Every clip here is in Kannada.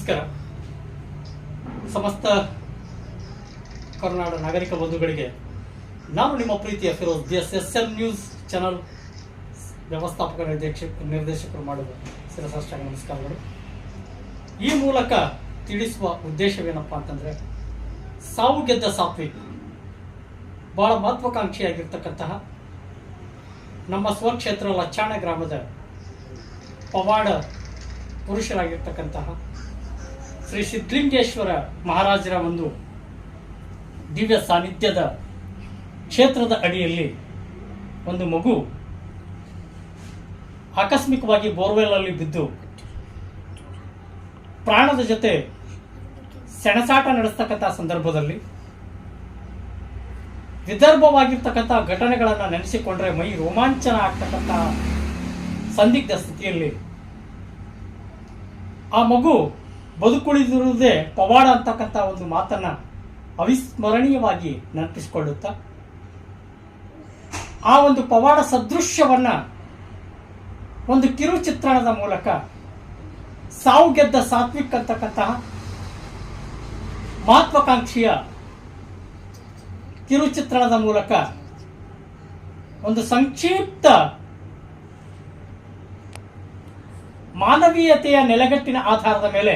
ನಮಸ್ಕಾರ. ಸಮಸ್ತ ಕರ್ನಾಟಕ ನಾಗರಿಕ ಬಂಧುಗಳಿಗೆ ನಾನು ನಿಮ್ಮ ಪ್ರೀತಿಯ ಫಿರೋಜ್ DSSM ನ್ಯೂಸ್ ಚಾನಲ್ ವ್ಯವಸ್ಥಾಪಕ ನಿರ್ದೇಶಕರು ಮಾಡುವ ಶಿರಸಾಷ್ಟಾಂಗ ನಮಸ್ಕಾರಗಳು. ಈ ಮೂಲಕ ತಿಳಿಸುವ ಉದ್ದೇಶವೇನಪ್ಪ ಅಂತಂದರೆ, ಸಾವು ಗೆದ್ದ ಸಾತ್ವಿಕ್ ಬಹಳ ಮಹತ್ವಾಕಾಂಕ್ಷಿಯಾಗಿರ್ತಕ್ಕಂತಹ ನಮ್ಮ ಸ್ವಕ್ಷೇತ್ರ ಲಚ್ಚಾಣ ಗ್ರಾಮದ ಪವಾಡ ಪುರುಷರಾಗಿರ್ತಕ್ಕಂತಹ ಶ್ರೀ ಸಿದ್ಧಲಿಂಗೇಶ್ವರ ಮಹಾರಾಜರ ಒಂದು ದಿವ್ಯ ಸಾನ್ನಿಧ್ಯದ ಕ್ಷೇತ್ರದ ಅಡಿಯಲ್ಲಿ ಒಂದು ಮಗು ಆಕಸ್ಮಿಕವಾಗಿ ಬೋರ್ವೆಲ್ ಅಲ್ಲಿ ಬಿದ್ದು ಪ್ರಾಣದ ಜೊತೆ ಸೆಣಸಾಟ ನಡೆಸ್ತಕ್ಕಂತಹ ಸಂದರ್ಭದಲ್ಲಿ ವಿದರ್ಭವಾಗಿರ್ತಕ್ಕಂತಹ ಘಟನೆಗಳನ್ನು ನೆನೆಸಿಕೊಂಡ್ರೆ ಮೈ ರೋಮಾಂಚನ ಆಗ್ತಕ್ಕಂತಹ ಸಂದಿಗ್ಧ ಸ್ಥಿತಿಯಲ್ಲಿ ಆ ಮಗು ಬದುಕುಳಿದಿರುವುದೇ ಪವಾಡ ಅಂತಕ್ಕಂಥ ಒಂದು ಮಾತನ್ನ ಅವಿಸ್ಮರಣೀಯವಾಗಿ ನೆನಪಿಸಿಕೊಳ್ಳುತ್ತಾ ಆ ಒಂದು ಪವಾಡ ಸದೃಶ್ಯವನ್ನ ಒಂದು ಕಿರು ಚಿತ್ರಣದ ಮೂಲಕ ಸಾವು ಗೆದ್ದ ಸಾತ್ವಿಕ್ ಅಂತಕ್ಕಂತಹ ಮಹತ್ವಾಕಾಂಕ್ಷಿಯ ಕಿರುಚಿತ್ರಣದ ಮೂಲಕ ಒಂದು ಸಂಕ್ಷಿಪ್ತ ಮಾನವೀಯತೆಯ ನೆಲೆಗಟ್ಟಿನ ಆಧಾರದ ಮೇಲೆ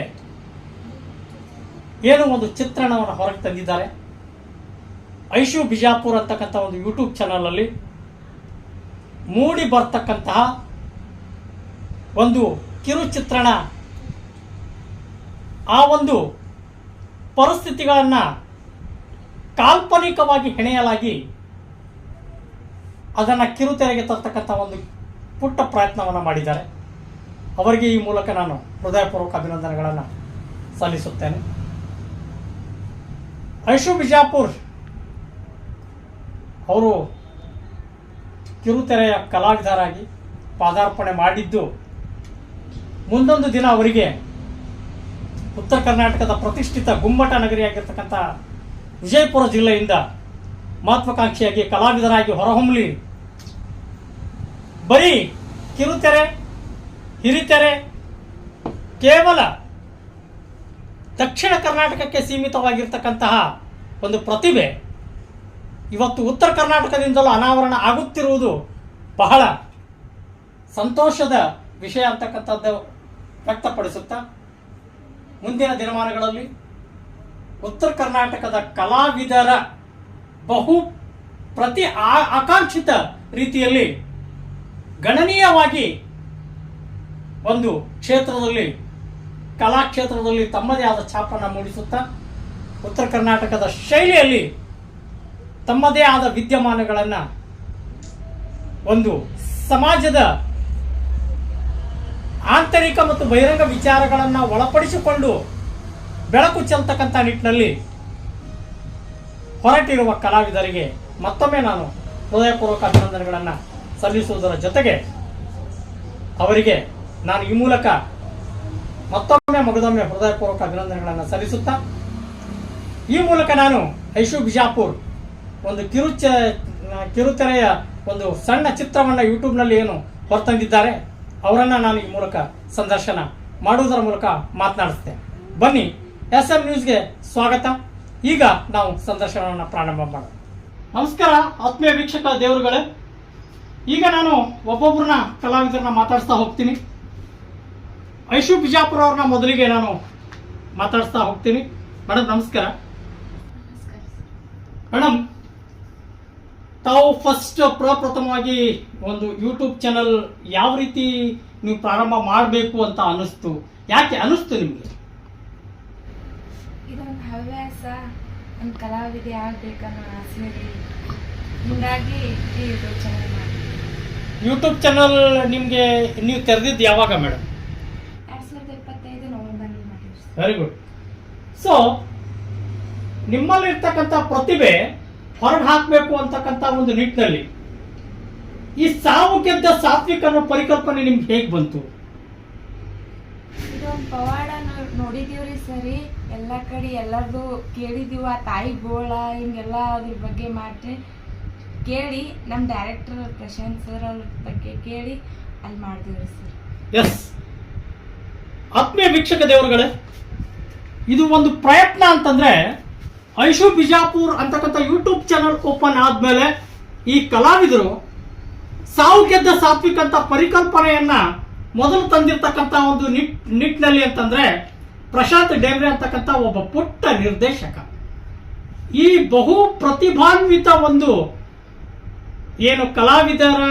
ಏನೋ ಒಂದು ಚಿತ್ರಣವನ್ನು ಹೊರಗೆ ತಂದಿದ್ದಾರೆ. ಐಶು ಬಿಜಾಪುರ್ ಅಂತಕ್ಕಂಥ ಒಂದು ಯೂಟ್ಯೂಬ್ ಚಾನಲ್ ಅಲ್ಲಿ ಮೂಡಿ ಬರ್ತಕ್ಕಂತಹ ಒಂದು ಕಿರುಚಿತ್ರಣ ಆ ಒಂದು ಪರಿಸ್ಥಿತಿಗಳನ್ನು ಕಾಲ್ಪನಿಕವಾಗಿ ಹೆಣೆಯಲಾಗಿ ಅದನ್ನು ಕಿರುತೆರೆಗೆ ತರ್ತಕ್ಕಂಥ ಒಂದು ಪುಟ್ಟ ಪ್ರಯತ್ನವನ್ನು ಮಾಡಿದ್ದಾರೆ. ಅವರಿಗೆ ಈ ಮೂಲಕ ನಾನು ಹೃದಯಪೂರ್ವಕ ಅಭಿನಂದನೆಗಳನ್ನು ಸಲ್ಲಿಸುತ್ತೇನೆ. ಐಶು ಬಿಜಾಪುರ್ ಅವರು ಕಿರುತೆರೆಯ ಕಲಾವಿದರಾಗಿ ಪಾದಾರ್ಪಣೆ ಮಾಡಿದ್ದು, ಮುಂದೊಂದು ದಿನ ಅವರಿಗೆ ಉತ್ತರ ಕರ್ನಾಟಕದ ಪ್ರತಿಷ್ಠಿತ ಗುಮ್ಮಟ ನಗರಿಯಾಗಿರ್ತಕ್ಕಂಥ ವಿಜಯಪುರ ಜಿಲ್ಲೆಯಿಂದ ಮಹತ್ವಾಕಾಂಕ್ಷಿಯಾಗಿ ಕಲಾವಿದರಾಗಿ ಹೊರಹೊಮ್ಮಲಿ. ಬರೀ ಕಿರುತೆರೆ ಹಿರಿತೆರೆ ಕೇವಲ ದಕ್ಷಿಣ ಕರ್ನಾಟಕಕ್ಕೆ ಸೀಮಿತವಾಗಿರ್ತಕ್ಕಂತಹ ಒಂದು ಪ್ರತಿಭೆ ಇವತ್ತು ಉತ್ತರ ಕರ್ನಾಟಕದಿಂದಲೂ ಅನಾವರಣ ಆಗುತ್ತಿರುವುದು ಬಹಳ ಸಂತೋಷದ ವಿಷಯ ಅಂತಕ್ಕಂಥದ್ದು ವ್ಯಕ್ತಪಡಿಸುತ್ತಾ, ಮುಂದಿನ ದಿನಮಾನಗಳಲ್ಲಿ ಉತ್ತರ ಕರ್ನಾಟಕದ ಕಲಾವಿದರ ಬಹು ಆಕಾಂಕ್ಷಿತ ರೀತಿಯಲ್ಲಿ ಗಣನೀಯವಾಗಿ ಒಂದು ಕ್ಷೇತ್ರದಲ್ಲಿ ಕಲಾಕ್ಷೇತ್ರದಲ್ಲಿ ತಮ್ಮದೇ ಆದ ಛಾಪನ್ನು ಮೂಡಿಸುತ್ತಾ ಉತ್ತರ ಕರ್ನಾಟಕದ ಶೈಲಿಯಲ್ಲಿ ತಮ್ಮದೇ ಆದ ವಿದ್ಯಮಾನಗಳನ್ನು ಒಂದು ಸಮಾಜದ ಆಂತರಿಕ ಮತ್ತು ಬಹಿರಂಗ ವಿಚಾರಗಳನ್ನು ಒಳಪಡಿಸಿಕೊಂಡು ಬೆಳಕು ಚೆಲ್ತಕ್ಕಂಥ ನಿಟ್ಟಿನಲ್ಲಿ ಹೊರಟಿರುವ ಕಲಾವಿದರಿಗೆ ಮತ್ತೊಮ್ಮೆ ನಾನು ಹೃದಯಪೂರ್ವಕ ಅಭಿನಂದನೆಗಳನ್ನು ಸಲ್ಲಿಸುವುದರ ಜೊತೆಗೆ ಅವರಿಗೆ ನಾನು ಈ ಮೂಲಕ ಮತ್ತೊಮ್ಮೆ ಮಗದೊಮ್ಮೆ ಹೃದಯಪೂರ್ವಕ ಅಭಿನಂದನೆಗಳನ್ನು ಸಲ್ಲಿಸುತ್ತಾ, ಈ ಮೂಲಕ ನಾನು ಐಶು ಬಿಜಾಪುರ್ ಒಂದು ಕಿರುತೆರೆಯ ಒಂದು ಸಣ್ಣ ಚಿತ್ರವನ್ನು ಯೂಟ್ಯೂಬ್ನಲ್ಲಿ ಏನು ಹೊರತಂದಿದ್ದಾರೆ ಅವರನ್ನು ನಾನು ಈ ಮೂಲಕ ಸಂದರ್ಶನ ಮಾಡುವುದರ ಮೂಲಕ ಮಾತನಾಡಿಸ್ತೇನೆ. ಬನ್ನಿ, SM ನ್ಯೂಸ್ಗೆ ಸ್ವಾಗತ. ಈಗ ನಾವು ಸಂದರ್ಶನವನ್ನು ಪ್ರಾರಂಭ ಮಾಡೋಣ. ನಮಸ್ಕಾರ ಆತ್ಮೀಯ ವೀಕ್ಷಕ ದೇವರುಗಳೇ. ಈಗ ನಾನು ಒಬ್ಬೊಬ್ಬರನ್ನ ಕಲಾವಿದರನ್ನ ಮಾತಾಡಿಸ್ತಾ ಹೋಗ್ತೀನಿ. ಐಶು ಬಿಜಾಪುರ ಅವ್ರನ್ನ ಮೊದಲಿಗೆ ನಾನು ಮಾತಾಡಿಸ್ತಾ ಹೋಗ್ತೀನಿ. ಮೇಡಮ್ ನಮಸ್ಕಾರ. ಮೇಡಮ್, ತಾವು ಪ್ರಪ್ರಥಮವಾಗಿ ಒಂದು ಯೂಟ್ಯೂಬ್ ಚಾನಲ್ ಯಾವ ರೀತಿ ನೀವು ಪ್ರಾರಂಭ ಮಾಡಬೇಕು ಅಂತ ಅನಿಸ್ತು? ಯಾಕೆ ಅನಿಸ್ತು ನಿಮಗೆ? ಇದೊಂದು ಹವ್ಯಾಸ, ಒಂದು ಕಲಾವಿದೆ ಆಗ್ಬೇಕನ್ನೋ ಆಸೆ, ಹೀಗಾಗಿ ಈ ಯೂಟ್ಯೂಬ್ ಚಾನಲ್ ಮಾಡಿ. ಯೂಟ್ಯೂಬ್ ಚಾನಲ್ ನಿಮಗೆ ನೀವು ತೆರೆದಿದ್ದು ಯಾವಾಗ ಮೇಡಮ್? 2025 ನವೆಂಬರ್ ಮಾಡಿದ್ವಿ. Very good. ಸೊ ನಿಮ್ಮಲ್ಲಿರ್ತಕ್ಕಂಥ ಪ್ರತಿಭೆ ಹೊರಗೆ ಹಾಕಬೇಕು ಅಂತಕ್ಕಂಥ ಒಂದು ನಿಟ್ಟಿನಲ್ಲಿ ಈ ಸಾವು ಗೆದ್ದ ಸಾತ್ವಿಕ್ ಅನ್ನೋ ಪರಿಕಲ್ಪನೆ ನಿಮ್ಗೆ ಹೇಗೆ ಬಂತು? ಇದೊಂದು ಪವಾಡ ನೋಡಿದೀವ್ರಿ ಸರಿ, ಎಲ್ಲ ಕಡೆ ಎಲ್ಲರದು ಕೇಳಿದೀವ, ತಾಯಿ ಗೋಳ ಹಿಂಗೆಲ್ಲ ಅದ್ರ ಬಗ್ಗೆ ಮಾಡಿ ಕೇಳಿ ನಮ್ಮ ಡೈರೆಕ್ಟರ್ ಪ್ರಶಾಂತ್ ಸರ್ ಅವ್ರ ಬಗ್ಗೆ ಕೇಳಿ ಅಲ್ಲಿ ಮಾಡಿದೀವ್ರಿ ಸರ್. ಎಸ್, ಆತ್ಮೀಯ ವೀಕ್ಷಕ ದೇವರುಗಳೇ, ಇದು ಒಂದು ಪ್ರಯತ್ನ ಅಂತಂದ್ರೆ ಐಶು ಬಿಜಾಪುರ್ ಅಂತಕ್ಕಂಥ ಯೂಟ್ಯೂಬ್ ಚಾನಲ್ ಓಪನ್ ಆದ್ಮೇಲೆ ಈ ಕಲಾವಿದರು ಸಾವು ಗೆದ್ದ ಸಾತ್ವಿಕ್ ಅಂತ ಪರಿಕಲ್ಪನೆಯನ್ನ ಮೊದಲು ತಂದಿರತಕ್ಕಂಥ ಒಂದು ನಿಟ್ಟಿನಲ್ಲಿ ಅಂತಂದ್ರೆ ಪ್ರಶಾಂತ್ ಡೇಮ್ರೆ ಅಂತಕ್ಕಂಥ ಒಬ್ಬ ಪುಟ್ಟ ನಿರ್ದೇಶಕ. ಈ ಬಹು ಪ್ರತಿಭಾನ್ವಿತ ಒಂದು ಏನು ಕಲಾವಿದರ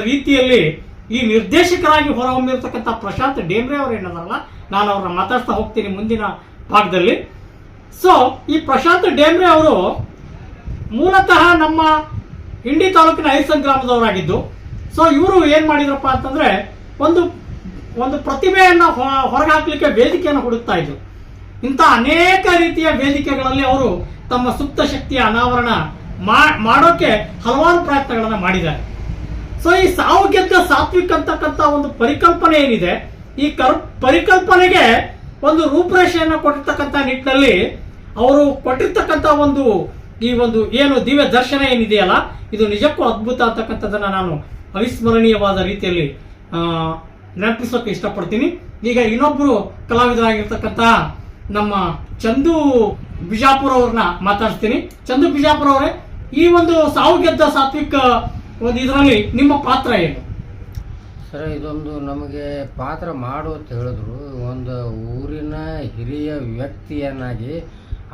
ರೀತಿಯಲ್ಲಿ ಈ ನಿರ್ದೇಶಕರಾಗಿ ಹೊರಹೊಮ್ಮಿರ್ತಕ್ಕಂಥ ಪ್ರಶಾಂತ್ ಡೇಮ್ರೆ ಅವರು ಏನದಾರಲ್ಲ, ನಾನು ಅವ್ರನ್ನ ಮಾತಾಡ್ತಾ ಹೋಗ್ತೀನಿ ಮುಂದಿನ ಭಾಗದಲ್ಲಿ. ಸೊ ಈ ಪ್ರಶಾಂತ್ ಡೇಮ್ರೆ ಅವರು ಮೂಲತಃ ನಮ್ಮ ಇಂಡಿ ತಾಲೂಕಿನ ಐಸನ್ ಗ್ರಾಮದವರಾಗಿದ್ದು, ಸೊ ಇವರು ಏನ್ ಮಾಡಿದ್ರಪ್ಪ ಅಂತಂದ್ರೆ ಒಂದು ಪ್ರತಿಭೆಯನ್ನ ಹೊರಗೆ ಹಾಕ್ಲಿಕ್ಕೆ ವೇದಿಕೆಯನ್ನು ಹುಡುಕ್ತಾ ಇದ್ರು. ಇಂಥ ಅನೇಕ ರೀತಿಯ ವೇದಿಕೆಗಳಲ್ಲಿ ಅವರು ತಮ್ಮ ಸುಪ್ತ ಶಕ್ತಿಯ ಅನಾವರಣ ಮಾಡೋಕೆ ಹಲವಾರು ಪ್ರಯತ್ನಗಳನ್ನ ಮಾಡಿದ್ದಾರೆ. ಸೊ ಈ ಸಾವು ಗೆದ್ದ ಸಾತ್ವಿಕ್ ಅಂತಕ್ಕಂಥ ಒಂದು ಪರಿಕಲ್ಪನೆ ಏನಿದೆ, ಈ ಪರಿಕಲ್ಪನೆಗೆ ಒಂದು ರೂಪರೇಷೆಯನ್ನು ಕೊಟ್ಟಿರ್ತಕ್ಕಂಥ ನಿಟ್ಟಿನಲ್ಲಿ ಅವರು ಕೊಟ್ಟಿರ್ತಕ್ಕಂಥ ಈ ಒಂದು ಏನು ದಿವ್ಯ ದರ್ಶನ ಏನಿದೆಯಲ್ಲ, ಇದು ನಿಜಕ್ಕೂ ಅದ್ಭುತ ಅಂತಕ್ಕಂಥದ್ದನ್ನ ನಾನು ಅವಿಸ್ಮರಣೀಯವಾದ ರೀತಿಯಲ್ಲಿ ನೆನಪಿಸೋಕೆ ಇಷ್ಟಪಡ್ತೀನಿ. ಈಗ ಇನ್ನೊಬ್ರು ಕಲಾವಿದರಾಗಿರ್ತಕ್ಕಂಥ ನಮ್ಮ ಚಂದು ಬಿಜಾಪುರ್ ಅವ್ರನ್ನ ಮಾತಾಡ್ತೀನಿ. ಚಂದು ಬಿಜಾಪುರ್ ಅವರೇ, ಈ ಒಂದು ಸಾವು ಗೆದ್ದ ಸಾತ್ವಿಕ್ ಒಂದು ಇದರಲ್ಲಿ ನಿಮ್ಮ ಪಾತ್ರ ಏನು? ಸರ್, ಇದೊಂದು ನಮಗೆ ಪಾತ್ರ ಮಾಡು ಅಂತ ಹೇಳಿದ್ರು. ಒಂದು ಊರಿನ ಹಿರಿಯ ವ್ಯಕ್ತಿಯನ್ನಾಗಿ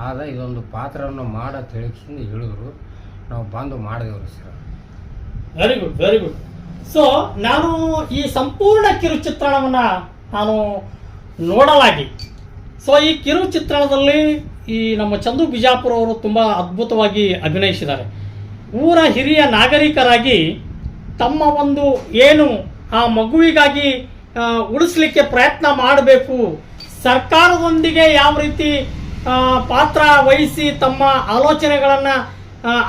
ಆದ ಇದೊಂದು ಪಾತ್ರವನ್ನು ಮಾಡತ್ ಹೇಳಿದ್ರು. ನಾವು ಬಂದು ಮಾಡಿದೆವು sir. Very good, very good. So ನಾನು ಈ ಸಂಪೂರ್ಣ ಕಿರುಚಿತ್ರಣವನ್ನ ನಾನು ನೋಡಲಾಗಿ, ಸೊ ಈ ಕಿರು ಚಿತ್ರಣದಲ್ಲಿ ಈ ನಮ್ಮ ಚಂದು ಬಿಜಾಪುರ ಅವರು ತುಂಬಾ ಅದ್ಭುತವಾಗಿ ಅಭಿನಯಿಸಿದ್ದಾರೆ. ಊರ ಹಿರಿಯ ನಾಗರಿಕರಾಗಿ ತಮ್ಮ ಒಂದು ಏನು ಆ ಮಗುವಿಗಾಗಿ ಉಳಿಸ್ಲಿಕ್ಕೆ ಪ್ರಯತ್ನ ಮಾಡಬೇಕು, ಸರ್ಕಾರದೊಂದಿಗೆ ಯಾವ ರೀತಿ ಪಾತ್ರ ವಹಿಸಿ ತಮ್ಮ ಆಲೋಚನೆಗಳನ್ನ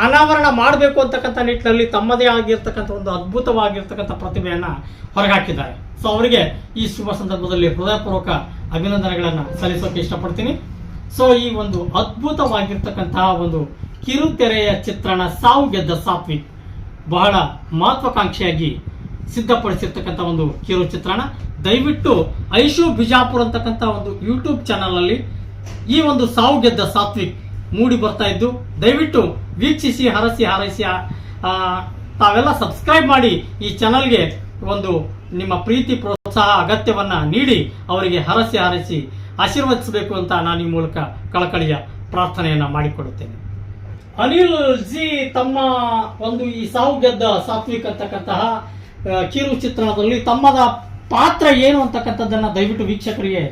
ಅನಾವರಣ ಮಾಡಬೇಕು ಅಂತಕ್ಕಂಥ ನಿಟ್ಟಿನಲ್ಲಿ ತಮ್ಮದೇ ಆಗಿರ್ತಕ್ಕಂಥ ಒಂದು ಅದ್ಭುತವಾಗಿರ್ತಕ್ಕಂಥ ಪ್ರತಿಭೆಯನ್ನ ಹೊರಗಾಕಿದ್ದಾರೆ. ಸೊ ಅವರಿಗೆ ಈ ಶುಭ ಸಂದರ್ಭದಲ್ಲಿ ಹೃದಯಪೂರ್ವಕ ಅಭಿನಂದನೆಗಳನ್ನು ಸಲ್ಲಿಸೋಕೆ ಇಷ್ಟಪಡ್ತೀನಿ. ಸೊ ಈ ಒಂದು ಅದ್ಭುತವಾಗಿರ್ತಕ್ಕಂತಹ ಒಂದು ಕಿರುತೆರೆಯ ಚಿತ್ರಣ ಸಾವು ಗೆದ್ದ ಸಾತ್ವಿಕ್ ಬಹಳ ಮಹತ್ವಾಕಾಂಕ್ಷಿಯಾಗಿ ಸಿದ್ಧಪಡಿಸಿರ್ತಕ್ಕಂಥ ಒಂದು ಕಿರು ಚಿತ್ರಣ. ದಯವಿಟ್ಟು ಐಶು ಬಿಜಾಪುರ್ ಅಂತಕ್ಕಂಥ ಒಂದು ಯೂಟ್ಯೂಬ್ ಚಾನಲ್ ಅಲ್ಲಿ ಈ ಒಂದು ಸಾವು ಗೆದ್ದ ಸಾತ್ವಿಕ್ ಮೂಡಿ ಬರ್ತಾ ಇದ್ದು, ದಯವಿಟ್ಟು ವೀಕ್ಷಿಸಿ, ಹರಸಿ ಹಾರೈಸಿ ತಾವೆಲ್ಲ ಸಬ್ಸ್ಕ್ರೈಬ್ ಮಾಡಿ ಈ ಚಾನಲ್ಗೆ ಒಂದು ನಿಮ್ಮ ಪ್ರೀತಿ ಪ್ರೋತ್ಸಾಹ ಅಗತ್ಯವನ್ನ ನೀಡಿ ಅವರಿಗೆ ಹರಸಿ ಹಾರೈಸಿ ಆಶೀರ್ವದಿಸಬೇಕು ಅಂತ ನಾನು ಈ ಮೂಲಕ ಕಳಕಳಿಯ ಪ್ರಾರ್ಥನೆಯನ್ನ ಮಾಡಿಕೊಡುತ್ತೇನೆ. ಅನಿಲ್ ಜಿ ತಮ್ಮ ಒಂದು ಈ ಸಾವು ಗೆದ್ದ ಸಾತ್ವಿಕ್ ಅಂತಕ್ಕಂತಹ ಕಿರು ಚಿತ್ರಣದಲ್ಲಿ ತಮ್ಮದ ಪಾತ್ರ ಏನು ಅಂತಕ್ಕಂಥದ್ದನ್ನ ದಯವಿಟ್ಟು ವೀಕ್ಷಕರಿಗೆ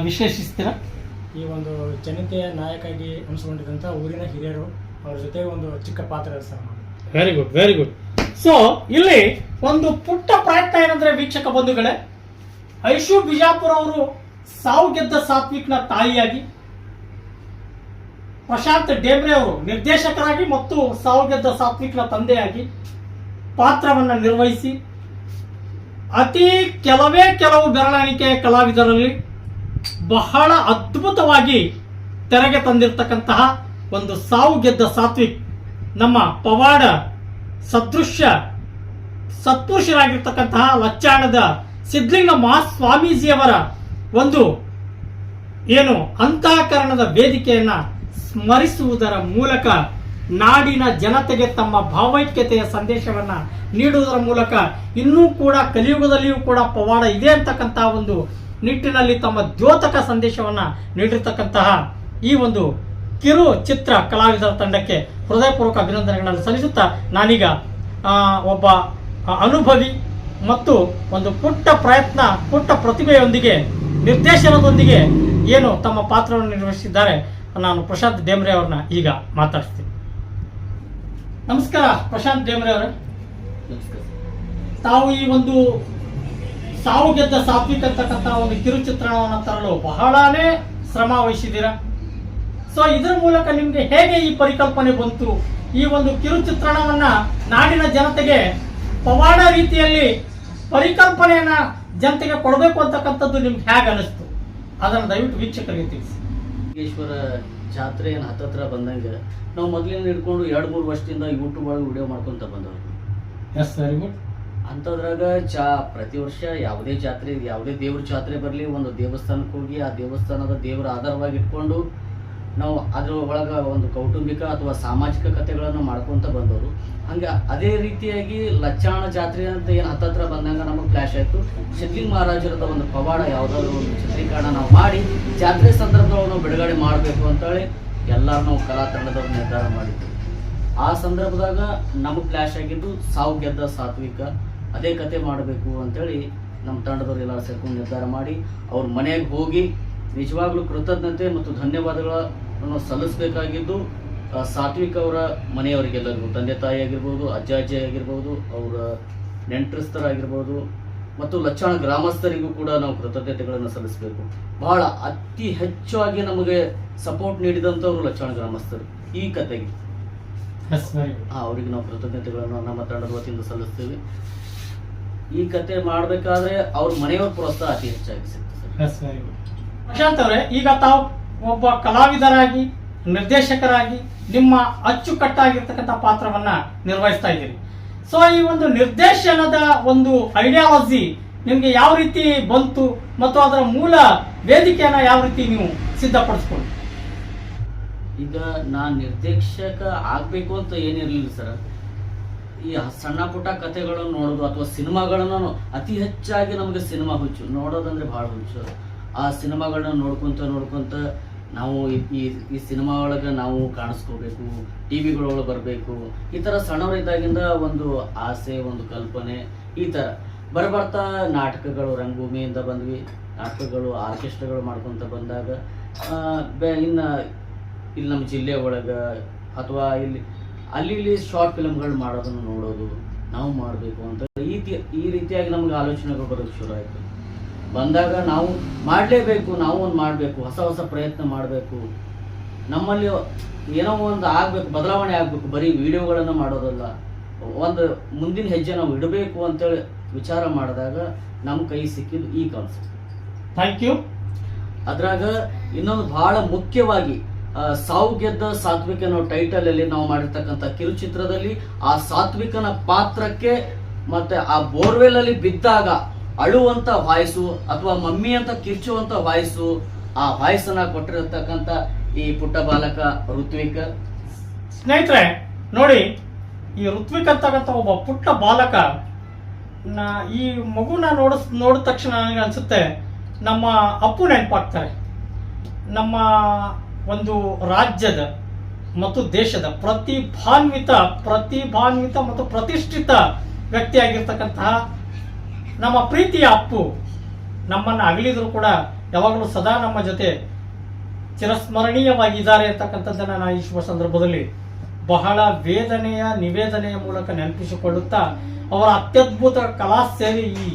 ವಿಶ್ಲೇಷಿಸ್ತೀರಾ? ಈ ಒಂದು ಜನತೆಯ ನಾಯಕಾಗಿ ಅನಿಸ್ಕೊಂಡಿದ್ದಂಥ ಊರಿನ ಹಿರಿಯರು ಅವ್ರ ಜೊತೆ ಒಂದು ಚಿಕ್ಕ ಪಾತ್ರ sir. Very good, very good. So ಇಲ್ಲಿ ಒಂದು ಪುಟ್ಟ ಪ್ರಯತ್ನ ಏನಂದ್ರೆ ವೀಕ್ಷಕ ಬಂಧುಗಳೇ, ಐಶು ಬಿಜಾಪುರ್ ಅವರು ಸಾವು ಗೆದ್ದ ಸಾತ್ವಿಕ್ನ ತಾಯಿಯಾಗಿ, ಪ್ರಶಾಂತ್ ಡೇಮ್ರೆ ಅವರು ನಿರ್ದೇಶಕರಾಗಿ ಮತ್ತು ಸಾವು ಗೆದ್ದ ಸಾತ್ವಿಕ್ನ ತಂದೆಯಾಗಿ ಪಾತ್ರವನ್ನ ನಿರ್ವಹಿಸಿ ಅತಿ ಕೆಲವು ಬೆರಳೆಣಿಕೆಯ ಕಲಾವಿದರಲ್ಲಿ ಬಹಳ ಅದ್ಭುತವಾಗಿ ತೆರೆಗೆ ತಂದಿರತಕ್ಕಂತಹ ಒಂದು ಸಾವು ಗೆದ್ದ ಸಾತ್ವಿಕ್ ನಮ್ಮ ಪವಾಡ ಸದೃಶ್ಯ ಸತ್ಪುರುಷರಾಗಿರ್ತಕ್ಕಂತಹ ಲಚ್ಚಾಣದ ಸಿದ್ಧಲಿಂಗ ಮಹಾಸ್ವಾಮೀಜಿಯವರ ಒಂದು ಏನು ಅಂತಃಕರಣದ ವೇದಿಕೆಯನ್ನ ಸ್ಮರಿಸುವುದರ ಮೂಲಕ ನಾಡಿನ ಜನತೆಗೆ ತಮ್ಮ ಭಾವೈಕ್ಯತೆಯ ಸಂದೇಶವನ್ನ ನೀಡುವುದರ ಮೂಲಕ ಇನ್ನೂ ಕೂಡ ಕಲಿಯುಗದಲ್ಲಿಯೂ ಕೂಡ ಪವಾಡ ಇದೆ ಅಂತಕ್ಕಂಥ ಒಂದು ನಿಟ್ಟಿನಲ್ಲಿ ತಮ್ಮ ದ್ಯೋತಕ ಸಂದೇಶವನ್ನ ನೀಡಿರ್ತಕ್ಕಂತಹ ಈ ಒಂದು ಕಿರು ಚಿತ್ರ ಕಲಾವಿದರ ತಂಡಕ್ಕೆ ಹೃದಯಪೂರ್ವಕ ಅಭಿನಂದನೆಗಳನ್ನು ಸಲ್ಲಿಸುತ್ತಾ, ನಾನೀಗ ಒಬ್ಬ ಅನುಭವಿ ಮತ್ತು ಒಂದು ಪುಟ್ಟ ಪ್ರತಿಭೆಯೊಂದಿಗೆ ನಿರ್ದೇಶನದೊಂದಿಗೆ ಏನು ತಮ್ಮ ಪಾತ್ರವನ್ನು ನಿರ್ವಹಿಸಿದ್ದಾರೆ ನಾನು ಪ್ರಶಾಂತ್ ಡೇಮ್ರೆ ಅವ್ರನ್ನ ಈಗ ಮಾತಾಡ್ತೀನಿ. ನಮಸ್ಕಾರ ಪ್ರಶಾಂತ್ ಡೇಮ್ರೆ ಅವರೇ. ತಾವು ಈ ಒಂದು ಸಾವು ಗೆದ್ದ ಸಾತ್ವಿಕ್ ಅಂತಕ್ಕಂಥ ಒಂದು ಕಿರುಚಿತ್ರಣವನ್ನು ತರಲು ಬಹಳನೇ ಶ್ರಮ ವಹಿಸಿದ್ದೀರಾ. ಸೊ ಇದರ ಮೂಲಕ ನಿಮ್ಗೆ ಹೇಗೆ ಈ ಪರಿಕಲ್ಪನೆ ಬಂತು? ಈ ಒಂದು ಕಿರುಚಿತ್ರಣವನ್ನ ನಾಡಿನ ಜನತೆಗೆ ಪವಾಡ ರೀತಿಯಲ್ಲಿ ಪರಿಕಲ್ಪನೆಯನ್ನ ಜನತೆಗೆ ಕೊಡಬೇಕು ಅಂತಕ್ಕಂಥದ್ದು ನಿಮ್ಗೆ ಹೇಗೆ ಅನಿಸ್ತು? ಅದನ್ನು ದಯವಿಟ್ಟು ವೀಕ್ಷಕರಿಗೆ ತಿಳಿಸಿ. ಈಶ್ವರ ಜಾತ್ರೆ ಏನು ಹತ್ತತ್ರ ಬಂದಂಗೆ ನಾವು ಮೊದಲಿಂದ ಹಿಡ್ಕೊಂಡು 2-3 ವರ್ಷದಿಂದ ಯೂಟ್ಯೂಬ್ ಒಳಗೆ ವಿಡಿಯೋ ಮಾಡ್ಕೊಂತ ಬಂದವರು. S, very good. ಅಂಥದ್ರಾಗ ಪ್ರತಿ ವರ್ಷ ಯಾವುದೇ ಜಾತ್ರೆ, ಯಾವುದೇ ದೇವ್ರ ಜಾತ್ರೆ ಬರಲಿ, ಒಂದು ದೇವಸ್ಥಾನಕ್ಕೆ ಹೋಗಿ ಆ ದೇವಸ್ಥಾನದ ದೇವರ ಆಧಾರವಾಗಿ ಇಟ್ಕೊಂಡು ನಾವು ಅದ್ರ ಒಳಗೆ ಒಂದು ಕೌಟುಂಬಿಕ ಅಥವಾ ಸಾಮಾಜಿಕ ಕಥೆಗಳನ್ನು ಮಾಡ್ಕೊತ ಬಂದವರು. ಹಂಗೆ ಅದೇ ರೀತಿಯಾಗಿ ಲಚ್ಚಾಣ ಜಾತ್ರೆ ಅಂತ ಏನು ಹತ್ತತ್ರ ಬಂದಾಗ ನಮಗೆ ಫ್ಲ್ಯಾಶ್ ಆಯಿತು. ಸಿದ್ಧಲಿಂಗ ಮಹಾರಾಜರದ ಒಂದು ಪವಾಡ ಯಾವುದಾದ್ರು ಒಂದು ಚಿತ್ರೀಕರಣ ನಾವು ಮಾಡಿ ಜಾತ್ರೆ ಸಂದರ್ಭದೊಳಗೆ ನಾವು ಬಿಡುಗಡೆ ಮಾಡಬೇಕು ಅಂತೇಳಿ ಎಲ್ಲರೂ ನಾವು ಕಲಾ ತಂಡದವ್ರು ನಿರ್ಧಾರ ಮಾಡಿದ್ವಿ. ಆ ಸಂದರ್ಭದಾಗ ನಮಗೆ ಫ್ಲ್ಯಾಶ್ ಆಗಿದ್ದು ಸಾವು ಗೆದ್ದ ಸಾತ್ವಿಕ, ಅದೇ ಕತೆ ಮಾಡಬೇಕು ಅಂತೇಳಿ ನಮ್ಮ ತಂಡದವ್ರು ಎಲ್ಲರೂ ಸೇರ್ಕೊಂಡು ನಿರ್ಧಾರ ಮಾಡಿ ಅವ್ರ ಮನೆಗೆ ಹೋಗಿ ನಿಜವಾಗ್ಲೂ ಕೃತಜ್ಞತೆ ಮತ್ತು ಧನ್ಯವಾದಗಳನ್ನು ಸಲ್ಲಿಸಬೇಕಾಗಿದ್ದು ಸಾತ್ವಿಕ್ ಅವರ ಮನೆಯವರಿಗೆಲ್ಲರಿಗೂ, ತಂದೆ ತಾಯಿ ಆಗಿರ್ಬೋದು, ಅಜ್ಜ ಅಜ್ಜಿ ಆಗಿರ್ಬೋದು, ಅವರ ನೆಂಟರಿಸ್ಥರಾಗಿರ್ಬೋದು ಮತ್ತು ಲಚ್ಚಾಣ ಗ್ರಾಮಸ್ಥರಿಗೂ ಕೂಡ ನಾವು ಕೃತಜ್ಞತೆಗಳನ್ನು ಸಲ್ಲಿಸಬೇಕು. ಬಹಳ ಅತಿ ಹೆಚ್ಚಾಗಿ ನಮಗೆ ಸಪೋರ್ಟ್ ನೀಡಿದಂಥವ್ರು ಲಚ್ಚಾಣ ಗ್ರಾಮಸ್ಥರು ಈ ಕತೆಗೆ. ಅವರಿಗೆ ನಾವು ಕೃತಜ್ಞತೆಗಳನ್ನು ನಮ್ಮ ತಂಡದ ವತಿಯಿಂದ ಸಲ್ಲಿಸ್ತೀವಿ. ಈ ಕತೆ ಮಾಡಬೇಕಾದ್ರೆ ಅವ್ರ ಮನೆಯವ್ರ ಪ್ರೋತ್ಸಾಹ ಅತಿ ಹೆಚ್ಚಾಗಿ ಸಿಗ್ತದೆ. ಪ್ರಶಾಂತ್ ಅವರೇ, ಈಗ ತಾವು ಒಬ್ಬ ಕಲಾವಿದರಾಗಿ, ನಿರ್ದೇಶಕರಾಗಿ ನಿಮ್ಮ ಅಚ್ಚುಕಟ್ಟಾಗಿರ್ತಕ್ಕಂಥ ಪಾತ್ರವನ್ನ ನಿರ್ವಹಿಸ್ತಾ ಇದ್ದೀರಿ. ಸೊ ಈ ಒಂದು ನಿರ್ದೇಶನದ ಒಂದು ಐಡಿಯಾಲಜಿ ನಿಮ್ಗೆ ಯಾವ ರೀತಿ ಬಂತು ಮತ್ತು ಅದರ ಮೂಲ ವೇದಿಕೆಯನ್ನ ಯಾವ ರೀತಿ ನೀವು ಸಿದ್ಧಪಡಿಸ್ಕೊಂಡು? ಈಗ ನಾನು ನಿರ್ದೇಶಕ ಆಗ್ಬೇಕು ಅಂತ ಏನಿರ್ಲಿಲ್ಲ ಸರ್. ಈ ಸಣ್ಣ ಪುಟ್ಟ ಕಥೆಗಳನ್ನು ನೋಡೋದು ಅಥವಾ ಸಿನಿಮಾಗಳನ್ನು ಅತಿ ಹೆಚ್ಚಾಗಿ ನಮಗೆ ಸಿನಿಮಾ ಹುಚ್ಚು, ನೋಡೋದಂದ್ರೆ ಬಹಳ ಹುಚ್ಚು. ಆ ಸಿನಿಮಾಗಳನ್ನ ನೋಡ್ಕೊಂತ ನಾವು ಈ ಸಿನಿಮಾ ಒಳಗೆ ನಾವು ಕಾಣಿಸ್ಕೋಬೇಕು, ಟಿವಿಗಳೊಳಗೆ ಬರಬೇಕು, ಈ ಥರ ಸಣ್ಣವರಿದ್ದಾಗಿಂದ ಒಂದು ಆಸೆ, ಒಂದು ಕಲ್ಪನೆ. ಈ ಥರ ಬರ್ತಾ ನಾಟಕಗಳು, ರಂಗಭೂಮಿಯಿಂದ ಬಂದ್ವಿ, ನಾಟಕಗಳು, ಆರ್ಕೆಸ್ಟ್ರಾಗಳು ಮಾಡ್ಕೊತ ಬಂದಾಗ ಇನ್ನು ಇಲ್ಲಿ ನಮ್ಮ ಜಿಲ್ಲೆ ಒಳಗೆ ಅಥವಾ ಇಲ್ಲಿ ಶಾರ್ಟ್ ಫಿಲ್ಮ್ಗಳು ಮಾಡೋದನ್ನು ನೋಡೋದು, ನಾವು ಮಾಡಬೇಕು ಅಂತ ಈ ರೀತಿಯಾಗಿ ನಮ್ಗೆ ಆಲೋಚನೆಗಳು ಬರೋದು ಶುರು ಆಯಿತು. ಬಂದಾಗ ನಾವು ಮಾಡಲೇಬೇಕು, ನಾವು ಒಂದು ಮಾಡಬೇಕು, ಹೊಸ ಪ್ರಯತ್ನ ಮಾಡಬೇಕು, ನಮ್ಮಲ್ಲಿ ಏನೋ ಒಂದು ಆಗಬೇಕು, ಬದಲಾವಣೆ ಆಗಬೇಕು, ಬರೀ ವಿಡಿಯೋಗಳನ್ನು ಮಾಡೋದಲ್ಲ, ಒಂದು ಮುಂದಿನ ಹೆಜ್ಜೆ ನಾವು ಇಡಬೇಕು ಅಂತೇಳಿ ವಿಚಾರ ಮಾಡಿದಾಗ ನಮ್ಮ ಕೈ ಸಿಕ್ಕಿದ್ದು ಈ ಕಾನ್ಸೆಪ್ಟ್. Thank you. ಅದ್ರಾಗ ಇನ್ನೊಂದು ಬಹಳ ಮುಖ್ಯವಾಗಿ ಸಾವು ಗೆದ್ದ ಸಾತ್ವಿಕ ಅನ್ನೋ ಟೈಟಲ್ ಅಲ್ಲಿ ನಾವು ಮಾಡಿರ್ತಕ್ಕಂಥ ಕಿರುಚಿತ್ರದಲ್ಲಿ ಆ ಸಾತ್ವಿಕನ ಪಾತ್ರಕ್ಕೆ ಮತ್ತೆ ಆ ಬೋರ್ವೆಲ್ ಅಲ್ಲಿ ಬಿದ್ದಾಗ ಅಳುವಂತ ವಾಯ್ಸು ಅಥವಾ ಮಮ್ಮಿ ಅಂತ ಕಿರ್ಚುವಂತ ವಾಯ್ಸು, ಆ ವಾಯ್ಸ್ ಅನ್ನ ಕೊಟ್ಟಿರತಕ್ಕಂಥ ಈ ಪುಟ್ಟ ಬಾಲಕ ಋತ್ವಿಕ್. ಸ್ನೇಹಿತರೆ ನೋಡಿ, ಈ ಋತ್ವಿಕ್ ಅಂತಕ್ಕಂಥ ಒಬ್ಬ ಪುಟ್ಟ ಬಾಲಕ, ಈ ಮಗುನ ನೋಡಿದ ತಕ್ಷಣ ನನಗೆ ಅನ್ಸುತ್ತೆ ನಮ್ಮ ಅಪ್ಪು ನೆನಪಾಗ್ತಾರೆ. ನಮ್ಮ ಒಂದು ರಾಜ್ಯದ ಮತ್ತು ದೇಶದ ಪ್ರತಿಭಾನ್ವಿತ ಮತ್ತು ಪ್ರತಿಷ್ಠಿತ ವ್ಯಕ್ತಿಯಾಗಿರ್ತಕ್ಕಂತಹ ನಮ್ಮ ಪ್ರೀತಿಯ ಅಪ್ಪು ನಮ್ಮನ್ನು ಅಗಲಿದ್ರು ಕೂಡ ಯಾವಾಗಲೂ ಸದಾ ನಮ್ಮ ಜೊತೆ ಚಿರಸ್ಮರಣೀಯವಾಗಿದ್ದಾರೆ ಅಂತಕ್ಕಂಥದ್ದನ್ನು ನಾನು ಈ ಶುಭ ಸಂದರ್ಭದಲ್ಲಿ ಬಹಳ ನಿವೇದನೆಯ ಮೂಲಕ ನೆನಪಿಸಿಕೊಳ್ಳುತ್ತಾ ಅವರ ಅತ್ಯದ್ಭುತ ಕಲಾ ಸೇವೆ ಈ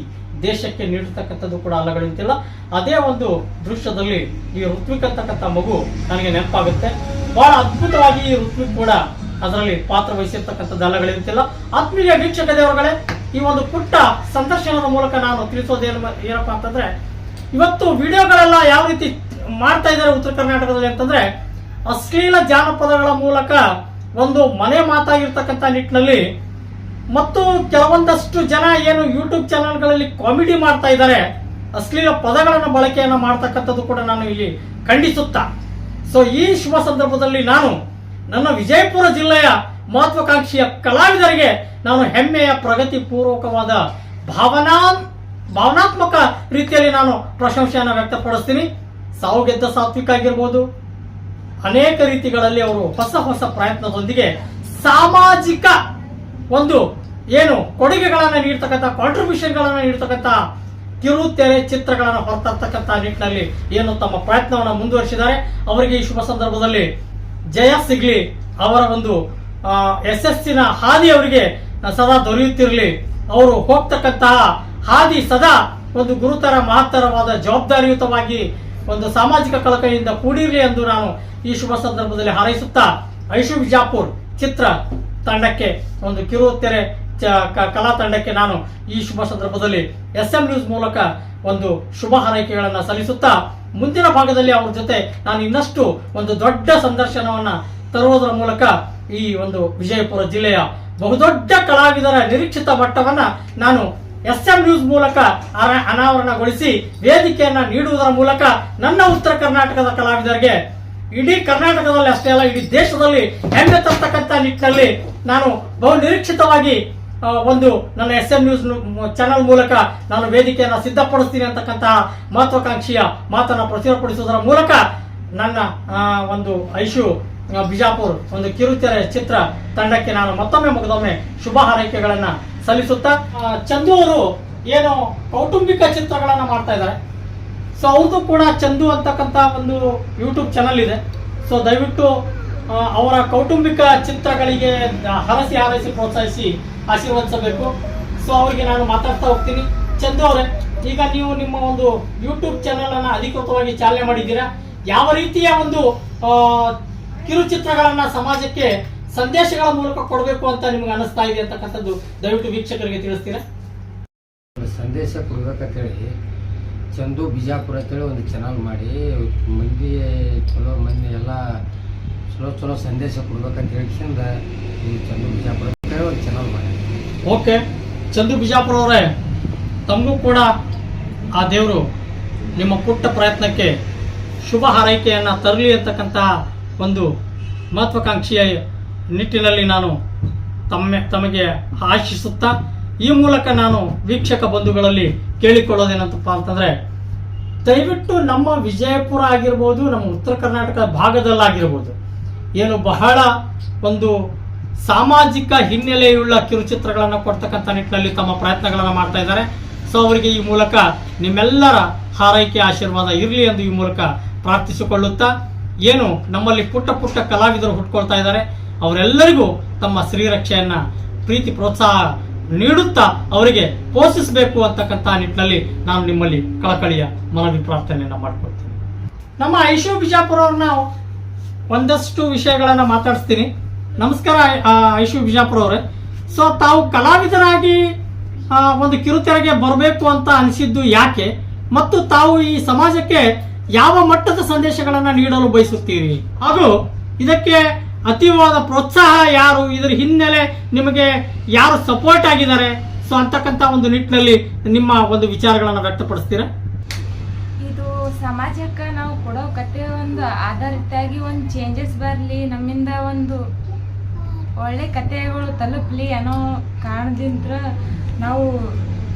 ದೇಶಕ್ಕೆ ನೀಡಿರ್ತಕ್ಕಂಥದ್ದು ಕೂಡ ಅಲ್ಲಗಳಿಂತಿಲ್ಲ. ಅದೇ ಒಂದು ದೃಶ್ಯದಲ್ಲಿ ಈ ಋತ್ವಿಕ್ ಅಂತಕ್ಕಂಥ ಮಗು ನನಗೆ ನೆನಪಾಗುತ್ತೆ. ಬಹಳ ಅದ್ಭುತವಾಗಿ ಈ ಋತ್ವಿಕ್ ಕೂಡ ಅದರಲ್ಲಿ ಪಾತ್ರ ವಹಿಸಿರ್ತಕ್ಕಂಥದ್ದು ಅಲ್ಲಗಳಿಂತಿಲ್ಲ. ಆತ್ಮೀಯ ವೀಕ್ಷಕ ದೇವರುಗಳೇ, ಈ ಒಂದು ಪುಟ್ಟ ಸಂದರ್ಶನದ ಮೂಲಕ ನಾನು ತಿಳಿಸೋದೇನಪ್ಪ ಅಂತಂದ್ರೆ, ಇವತ್ತು ವಿಡಿಯೋಗಳೆಲ್ಲ ಯಾವ ರೀತಿ ಮಾಡ್ತಾ ಇದ್ದಾರೆ ಉತ್ತರ ಕರ್ನಾಟಕದಲ್ಲಿ ಅಂತಂದ್ರೆ, ಅಶ್ಲೀಲ ಜಾನಪದಗಳ ಮೂಲಕ ಒಂದು ಮನೆ ಮಾತಾಗಿರ್ತಕ್ಕಂಥ ನಿಟ್ಟಿನಲ್ಲಿ ಮತ್ತು ಕೆಲವೊಂದಷ್ಟು ಜನ ಏನು ಯೂಟ್ಯೂಬ್ ಚಾನೆಲ್ಗಳಲ್ಲಿ ಕಾಮಿಡಿ ಮಾಡ್ತಾ ಇದ್ದಾರೆ, ಅಶ್ಲೀಲ ಪದಗಳನ್ನು ಬಳಕೆಯನ್ನು ಮಾಡ್ತಕ್ಕಂಥದ್ದು ಕೂಡ ನಾನು ಇಲ್ಲಿ ಖಂಡಿಸುತ್ತಾ, ಸೊ ಈ ಶುಭ ಸಂದರ್ಭದಲ್ಲಿ ನಾನು ನನ್ನ ವಿಜಯಪುರ ಜಿಲ್ಲೆಯ ಮಹತ್ವಾಕಾಂಕ್ಷಿಯ ಕಲಾವಿದರಿಗೆ ನಾನು ಹೆಮ್ಮೆಯ ಪ್ರಗತಿ ಪೂರ್ವಕವಾದ ಭಾವನಾತ್ಮಕ ರೀತಿಯಲ್ಲಿ ನಾನು ಪ್ರಶಂಸೆಯನ್ನು ವ್ಯಕ್ತಪಡಿಸ್ತೀನಿ. ಸಾವು ಗೆದ್ದ ಸಾತ್ವಿಕ ಆಗಿರ್ಬೋದು, ಅನೇಕ ರೀತಿಗಳಲ್ಲಿ ಅವರು ಹೊಸ ಪ್ರಯತ್ನದೊಂದಿಗೆ ಸಾಮಾಜಿಕ ಒಂದು ಏನು ಕೊಡುಗೆಗಳನ್ನು ನೀಡ್ತಕ್ಕಂಥ ಕಾಂಟ್ರಿಬ್ಯೂಷನ್ಗಳನ್ನು ನೀಡ್ತಕ್ಕಂಥ ಕಿರುತೆರೆ ಚಿತ್ರಗಳನ್ನು ಹೊರತರ್ತಕ್ಕಂಥ ನಿಟ್ಟಿನಲ್ಲಿ ಏನು ತಮ್ಮ ಪ್ರಯತ್ನವನ್ನು ಮುಂದುವರಿಸಿದ್ದಾರೆ, ಅವರಿಗೆ ಈ ಶುಭ ಸಂದರ್ಭದಲ್ಲಿ ಜಯ ಸಿಗ್ಲಿ. ಅವರ ಒಂದು ಯಶಸ್ಸಿನ ಹಾದಿ ಅವರಿಗೆ ಸದಾ ದೊರೆಯುತ್ತಿರಲಿ. ಅವರು ಹೋಗ್ತಕ್ಕಂತಹ ಹಾದಿ ಸದಾ ಒಂದು ಗುರುತರ ಮಹತ್ತರವಾದ ಜವಾಬ್ದಾರಿಯುತವಾಗಿ ಒಂದು ಸಾಮಾಜಿಕ ಕಳಕಳಿಯಿಂದ ಕೂಡಿರಲಿ ಎಂದು ನಾನು ಈ ಶುಭ ಸಂದರ್ಭದಲ್ಲಿ ಹಾರೈಸುತ್ತಾ, ಐಶು ವಿಜಾಪುರ್ ಚಿತ್ರ ತಂಡಕ್ಕೆ, ಒಂದು ಕಿರುತೆರೆ ಕಲಾ ತಂಡಕ್ಕೆ ನಾನು ಈ ಶುಭ ಸಂದರ್ಭದಲ್ಲಿ SM ನ್ಯೂಸ್ ಮೂಲಕ ಒಂದು ಶುಭ ಹಾರೈಕೆಗಳನ್ನು ಸಲ್ಲಿಸುತ್ತಾ, ಮುಂದಿನ ಭಾಗದಲ್ಲಿ ಅವರ ಜೊತೆ ನಾನು ಇನ್ನಷ್ಟು ಒಂದು ದೊಡ್ಡ ಸಂದರ್ಶನವನ್ನ ತರುವುದರ ಮೂಲಕ ಈ ಒಂದು ವಿಜಯಪುರ ಜಿಲ್ಲೆಯ ಬಹುದೊಡ್ಡ ಕಲಾವಿದರ ನಿರೀಕ್ಷಿತ ಮಟ್ಟವನ್ನ ನಾನು SM ನ್ಯೂಸ್ ಮೂಲಕ ಅನಾವರಣಗೊಳಿಸಿ ವೇದಿಕೆಯನ್ನ ನೀಡುವುದರ ಮೂಲಕ ನನ್ನ ಉತ್ತರ ಕರ್ನಾಟಕದ ಕಲಾವಿದರಿಗೆ ಇಡೀ ಕರ್ನಾಟಕದಲ್ಲಿ ಅಷ್ಟೇ ಅಲ್ಲ ಇಡೀ ದೇಶದಲ್ಲಿ ಹೆಮ್ಮೆ ತರ್ತಕ್ಕಂಥ ನಿಟ್ಟಿನಲ್ಲಿ ನಾನು ಬಹು ನಿರೀಕ್ಷಿತವಾಗಿ ಒಂದು ನನ್ನ SM ನ್ಯೂಸ್ ಚಾನೆಲ್ ಮೂಲಕ ನಾನು ವೇದಿಕೆಯನ್ನ ಸಿದ್ಧಪಡಿಸ್ತೀನಿ ಅಂತಕ್ಕಂತಹ ಮಹತ್ವಾಕಾಂಕ್ಷೆಯ ಮಾತನ್ನ ಪ್ರಚುರಪಡಿಸುವುದರ ಮೂಲಕ ನನ್ನ ಒಂದು ಐಶು ಬಿಜಾಪುರ್ ಒಂದು ಕಿರುತೆರೆ ಚಿತ್ರ ತಂಡಕ್ಕೆ ನಾನು ಮತ್ತೊಮ್ಮೆ ಶುಭ ಹಾರೈಕೆಗಳನ್ನ ಸಲ್ಲಿಸುತ್ತಾ ಚಂದು ಅವರು ಏನು ಕೌಟುಂಬಿಕ ಚಿತ್ರಗಳನ್ನ ಮಾಡ್ತಾ ಇದ್ದಾರೆ. ಸೊ ಅವ್ರದ್ದು ಕೂಡ ಚಂದು ಅಂತಕ್ಕಂಥ ಒಂದು ಯೂಟ್ಯೂಬ್ ಚಾನಲ್ ಇದೆ. ಸೊ ದಯವಿಟ್ಟು ಅವರ ಕೌಟುಂಬಿಕ ಚಿತ್ರಗಳಿಗೆ ಹಾರೈಸಿ ಪ್ರೋತ್ಸಾಹಿಸಿ ಆಶೀರ್ವದಿಸಬೇಕು. ಸೊ ಅವರಿಗೆ ನಾನು ಮಾತಾಡ್ತಾ ಹೋಗ್ತೀನಿ. ಚಂದು ಅವರೇ, ಈಗ ನೀವು ನಿಮ್ಮ ಒಂದು ಯೂಟ್ಯೂಬ್ ಚಾನೆಲ್ ಅನ್ನ ಅಧಿಕೃತವಾಗಿ ಚಾಲನೆ ಮಾಡಿದ್ದೀರಾ. ಯಾವ ರೀತಿಯ ಒಂದು ಕಿರುಚಿತ್ರಗಳನ್ನ ಸಮಾಜಕ್ಕೆ ಸಂದೇಶಗಳ ಮೂಲಕ ಕೊಡಬೇಕು ಅಂತ ನಿಮ್ಗೆ ಅನಿಸ್ತಾ ಇದೆ ಅಂತಕ್ಕಂಥದ್ದು ದಯವಿಟ್ಟು ವೀಕ್ಷಕರಿಗೆ ತಿಳಿಸ್ತೀರಾ? ಸಂದೇಶ ಕೊಡ್ಬೇಕಂತೇಳಿ ಚಂದು ಬಿಜಾಪುರ ಅಂತೇಳಿ ಒಂದು ಚಾನಲ್ ಮಾಡಿ ಮಂದಿ ಚಲೋ ಮಂದಿ ಎಲ್ಲ ಚಲೋ ಸಂದೇಶ ಕೊಡ್ಬೇಕಂತ ಹೇಳಿಸಿಂದ ಈ ಚಂದು ಬಿಜಾಪುರ ಅಂತೇಳಿ ಒಂದು ಚಾನಲ್ ಮಾಡಿ. ಓಕೆ, ಚಂದು ಬಿಜಾಪುರ ಅವರೇ, ತಮಗೂ ಕೂಡ ಆ ದೇವರು ನಿಮ್ಮ ಪುಟ್ಟ ಪ್ರಯತ್ನಕ್ಕೆ ಶುಭ ಹಾರೈಕೆಯನ್ನು ತರಲಿ ಅಂತಕ್ಕಂಥ ಒಂದು ಮಹತ್ವಾಕಾಂಕ್ಷೆಯ ನಿಟ್ಟಿನಲ್ಲಿ ನಾನು ತಮಗೆ ಆಶಿಸುತ್ತಾ ಈ ಮೂಲಕ ನಾನು ವೀಕ್ಷಕ ಬಂಧುಗಳಲ್ಲಿ ಕೇಳಿಕೊಳ್ಳೋದೇನಂತಪ್ಪ ಅಂತಂದ್ರೆ, ದಯವಿಟ್ಟು ನಮ್ಮ ವಿಜಯಪುರ ಆಗಿರ್ಬೋದು, ನಮ್ಮ ಉತ್ತರ ಕರ್ನಾಟಕ ಭಾಗದಲ್ಲಾಗಿರ್ಬೋದು, ಏನು ಬಹಳ ಒಂದು ಸಾಮಾಜಿಕ ಹಿನ್ನೆಲೆಯುಳ್ಳ ಕಿರುಚಿತ್ರಗಳನ್ನು ಕೊಡ್ತಕ್ಕಂಥ ನಿಟ್ಟಿನಲ್ಲಿ ತಮ್ಮ ಪ್ರಯತ್ನಗಳನ್ನು ಮಾಡ್ತಾ ಇದ್ದಾರೆ. ಸೊ ಅವರಿಗೆ ಈ ಮೂಲಕ ನಿಮ್ಮೆಲ್ಲರ ಹಾರೈಕೆ ಆಶೀರ್ವಾದ ಇರಲಿ ಎಂದು ಈ ಮೂಲಕ ಪ್ರಾರ್ಥಿಸಿಕೊಳ್ಳುತ್ತಾ, ಏನು ನಮ್ಮಲ್ಲಿ ಪುಟ್ಟ ಕಲಾವಿದರು ಹುಟ್ಕೊಳ್ತಾ ಇದ್ದಾರೆ ಅವರೆಲ್ಲರಿಗೂ ತಮ್ಮ ಶ್ರೀರಕ್ಷೆಯನ್ನ ಪ್ರೀತಿ ಪ್ರೋತ್ಸಾಹ ನೀಡುತ್ತಾ ಅವರಿಗೆ ಪೋಷಿಸಬೇಕು ಅಂತಕ್ಕಂಥ ನಿಟ್ಟಿನಲ್ಲಿ ನಾನು ನಿಮ್ಮಲ್ಲಿ ಕಳಕಳಿಯ ಮನವಿ ಪ್ರಾರ್ಥನೆಯನ್ನ ಮಾಡ್ಕೊಳ್ತೀನಿ. ನಮ್ಮ ಐಶು ಬಿಜಾಪುರ ಅವ್ರನ್ನ ಒಂದಷ್ಟು ವಿಷಯಗಳನ್ನ ಮಾತಾಡಿಸ್ತೀನಿ. ನಮಸ್ಕಾರ ಐಶು ಬಿಜಾಪುರ ಅವರೇ. ಸೊ ತಾವು ಕಲಾವಿದರಾಗಿ ಒಂದು ಕಿರುತೆರೆಗೆ ಬರಬೇಕು ಅಂತ ಅನಿಸಿದ್ದು ಯಾಕೆ, ಮತ್ತು ತಾವು ಈ ಸಮಾಜಕ್ಕೆ ಯಾವ ಮಟ್ಟದ ಸಂದೇಶಗಳನ್ನ ನೀಡಲು ಬಯಸುತ್ತೀರಿ, ಹಾಗೂ ಇದಕ್ಕೆ ಅತೀವಾದ ಪ್ರೋತ್ಸಾಹ ಯಾರು, ಇದರ ಹಿನ್ನೆಲೆ ನಿಮಗೆ ಯಾರು ಸಪೋರ್ಟ್ ಆಗಿದ್ದಾರೆ, ಸೊ ಅಂತಕ್ಕಂಥ ಒಂದು ನಿಟ್ಟಿನಲ್ಲಿ ನಿಮ್ಮ ಒಂದು ವಿಚಾರಗಳನ್ನು ವ್ಯಕ್ತಪಡಿಸ್ತೀರಾ? ಇದು ಸಮಾಜಕ್ಕೆ ನಾವು ಕೊಡೋ ಕತೆ ಒಂದು ಆಧಾರಿತಾಗಿ ಒಂದು ಚೇಂಜಸ್ ಬರಲಿ, ನಮ್ಮಿಂದ ಒಂದು ಒಳ್ಳೆ ಕಥೆಗಳು ತಲುಪಲಿ ಅನ್ನೋ ಕಾರಣದಿಂದ ನಾವು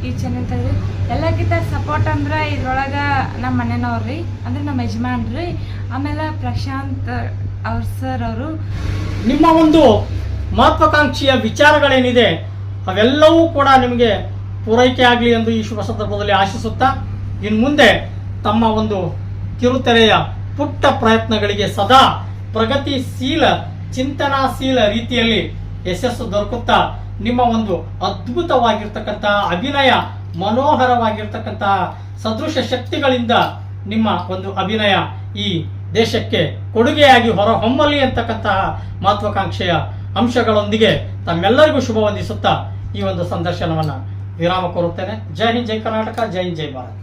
ಈ ಚಾನೆಲ್ ತೆಗೆದು ಎಲ್ಲಕ್ಕಿಂತ ಸಪೋರ್ಟ್ ಅಂದ್ರೆ ಇದ್ರೊಳಗೆ ನಮ್ಮ ಮನೆಯವ್ರಿ, ಅಂದ್ರೆ ನಮ್ಮ ಯಜಮಾನ್ರಿ, ಆಮೇಲೆ ಪ್ರಶಾಂತ್ ಅವ್ರ ಸರ್ ಅವರು. ನಿಮ್ಮ ಒಂದು ಮಹತ್ವಾಕಾಂಕ್ಷೆಯ ವಿಚಾರಗಳೇನಿದೆ ಅವೆಲ್ಲವೂ ಕೂಡ ನಿಮಗೆ ಪೂರೈಕೆ ಆಗಲಿ ಎಂದು ಈ ಶುಭ ಸಂದರ್ಭದಲ್ಲಿ ಆಶಿಸುತ್ತಾ, ಇನ್ನು ಮುಂದೆ ತಮ್ಮ ಒಂದು ಕಿರುತೆರೆಯ ಪುಟ್ಟ ಪ್ರಯತ್ನಗಳಿಗೆ ಸದಾ ಪ್ರಗತಿಶೀಲ ಚಿಂತನಾಶೀಲ ರೀತಿಯಲ್ಲಿ ಯಶಸ್ಸು ದೊರಕುತ್ತಾ ನಿಮ್ಮ ಒಂದು ಅದ್ಭುತವಾಗಿರ್ತಕ್ಕಂಥ ಅಭಿನಯ, ಮನೋಹರವಾಗಿರ್ತಕ್ಕಂಥ ಸದೃಶ ಶಕ್ತಿಗಳಿಂದ ನಿಮ್ಮ ಒಂದು ಅಭಿನಯ ಈ ದೇಶಕ್ಕೆ ಕೊಡುಗೆಯಾಗಿ ಹೊರಹೊಮ್ಮಲಿ ಅಂತಕ್ಕಂತಹ ಮಹತ್ವಾಕಾಂಕ್ಷೆಯ ಅಂಶಗಳೊಂದಿಗೆ ತಮ್ಮೆಲ್ಲರಿಗೂ ಶುಭ ವಂದಿಸುತ್ತಾ ಈ ಒಂದು ಸಂದರ್ಶನವನ್ನು ವಿರಾಮ ಕೋರುತ್ತೇನೆ. ಜೈ ಹಿಂದ್, ಜೈ ಕರ್ನಾಟಕ, ಜೈ ಹಿಂದ್, ಜೈ ಭಾರತ್.